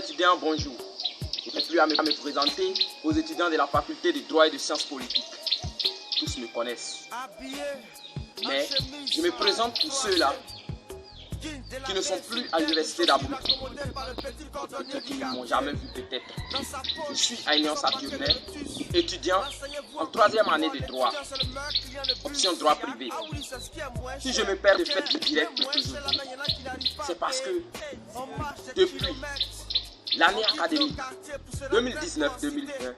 étudiants, bonjour. Je n'ai plus à me présenter aux étudiants de la faculté de droit et de sciences politiques. Tous me connaissent. Mais je me présente pour ceux-là qui ne sont plus à l'université d'Abou, qui ne m'ont jamais vu peut-être. Je suis Aignan Sapionnet, étudiant en 3e année de droit, option droit privé. Si je me perds de fait du direct aujourd'hui, c'est parce que depuis l'année académique 2019-2020,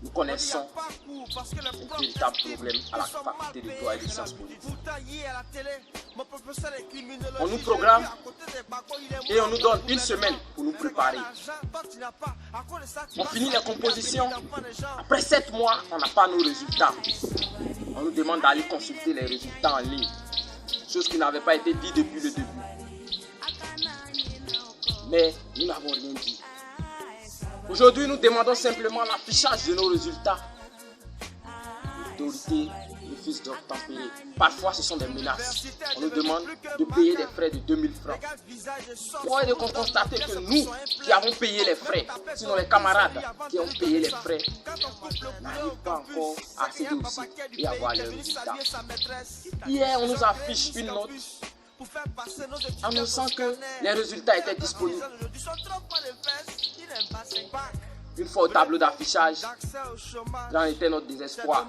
nous connaissons un véritable problème à la faculté de droit et de sciences politiques. On nous programme et on nous donne une semaine pour nous préparer. On finit les compositions. Après 7 mois, on n'a pas nos résultats. On nous demande d'aller consulter les résultats en ligne. Chose qui n'avait pas été dit depuis le début. Mais nous n'avons rien dit. Aujourd'hui, nous demandons simplement l'affichage de nos résultats. L'autorité refuse d'obtempérer. Parfois, ce sont des menaces. On nous demande de payer des frais de 2000 francs. Vous de constater que nous qui avons payé les frais, sinon les camarades qui ont payé les frais, n'arrivent pas encore à accéder au site et avoir les résultats. Hier, on nous affiche une note annonçant que les résultats étaient disponibles. Une fois au tableau d'affichage, grand était notre désespoir.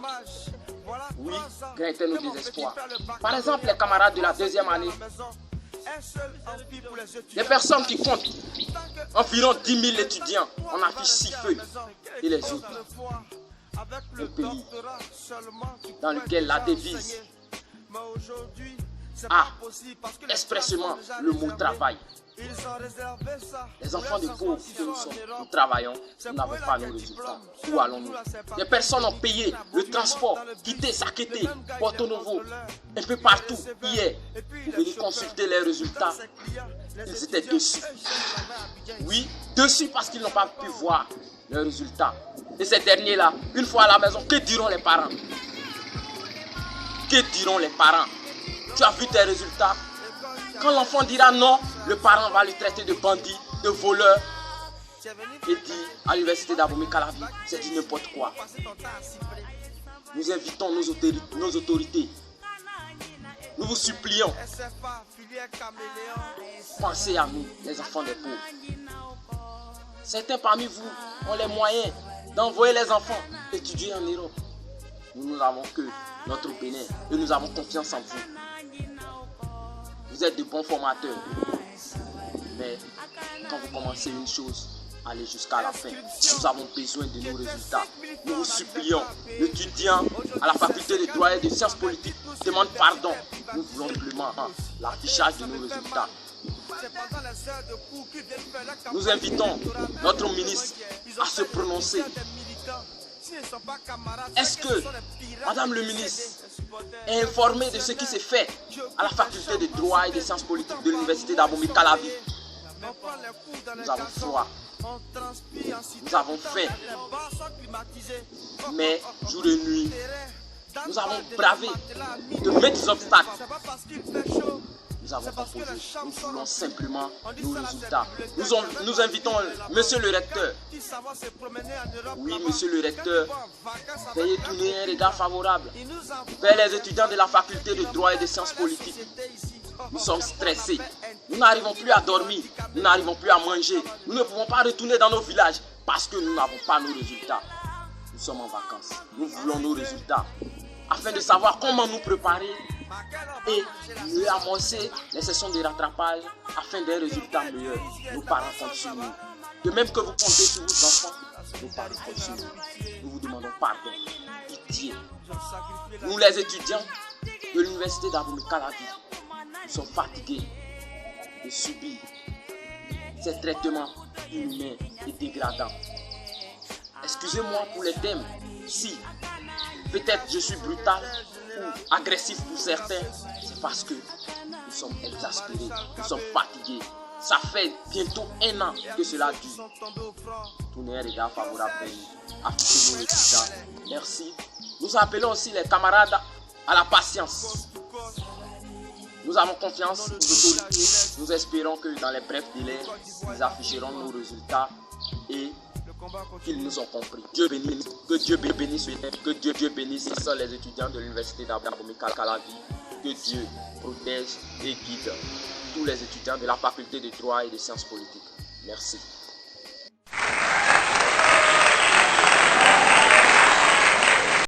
Oui, grand était notre désespoir. Par exemple, les camarades de la 2e année, les personnes qui comptent environ 10 000 étudiants, on affiche 6 feuilles. Et les autres, un pays dans lequel la devise a expressément le mot travail. Les enfants de pauvres que nous sommes, nous travaillons, nous n'avons pas nos résultats. Où allons-nous? Les personnes ont payé le transport, quitté, Sakété, Porto Novo, un peu partout, hier, pour venir consulter les résultats. Ils étaient dessus. Oui, dessus parce qu'ils n'ont pas pu voir les résultats. Et ces derniers-là, une fois à la maison, que diront les parents? Que diront les parents? Tu as vu tes résultats? Quand l'enfant dira non, le parent va le traiter de bandit, de voleur. Et dit à l'université d'Abomey-Calavi, c'est du n'importe quoi. Nous invitons nos autorités. Nous vous supplions. Pensez à nous, les enfants des pauvres. Certains parmi vous ont les moyens d'envoyer les enfants étudier en Europe. Nous n'avons que notre Bénin et nous avons confiance en vous. Vous êtes de bons formateurs, mais quand vous commencez une chose, allez jusqu'à la fin. Nous avons besoin de nos résultats. Nous vous supplions, l'étudiant à la faculté de droit et de sciences politiques demande pardon. Nous voulons simplement l'affichage de nos résultats. Nous invitons notre ministre à se prononcer. Est-ce que Madame le ministre est informée de ce qui s'est fait à la faculté de droit et de sciences politiques de l'université d'Abomey-Calavi? Nous avons froid, nous avons faim, mais jour et nuit, nous avons bravé de maints obstacles. Nous avons composé, nous voulons simplement nos résultats. Nous invitons monsieur le recteur. Oui, monsieur le recteur, veuillez tourner un regard favorable vers les étudiants de la faculté de droit et de sciences politiques. Nous sommes stressés, nous n'arrivons plus à dormir, nous n'arrivons plus à manger, nous ne pouvons pas retourner dans nos villages parce que nous n'avons pas nos résultats. Nous sommes en vacances, nous voulons nos résultats afin de savoir comment nous préparer et mieux amorcer les sessions de rattrapage afin des résultats meilleurs. Nos parents comptent sur nous. De même que vous comptez sur vos enfants, nos parents comptent sur nous. Nous vous demandons pardon, pitié. Nous les étudiants de l'université d'Abomey-Calavi, nous sommes fatigués de subir ces traitements inhumains et dégradants. Excusez-moi pour les thèmes, si peut-être je suis brutal ou agressif pour certains, c'est parce que nous sommes exaspérés, nous sommes fatigués. Ça fait bientôt 1 an que cela dure. Tournez un regard favorable vers nous. Affichez nos résultats. Merci. Nous appelons aussi les camarades à la patience. Nous avons confiance aux autorités. Nous espérons que dans les brefs délais, ils afficheront nos résultats et qu'ils nous ont compris. Dieu bénisse, que Dieu bénisse, que Dieu bénisse les étudiants de l'université d'Abomey Calavi. Que Dieu protège et guide tous les étudiants de la faculté de droit et de sciences politiques. Merci.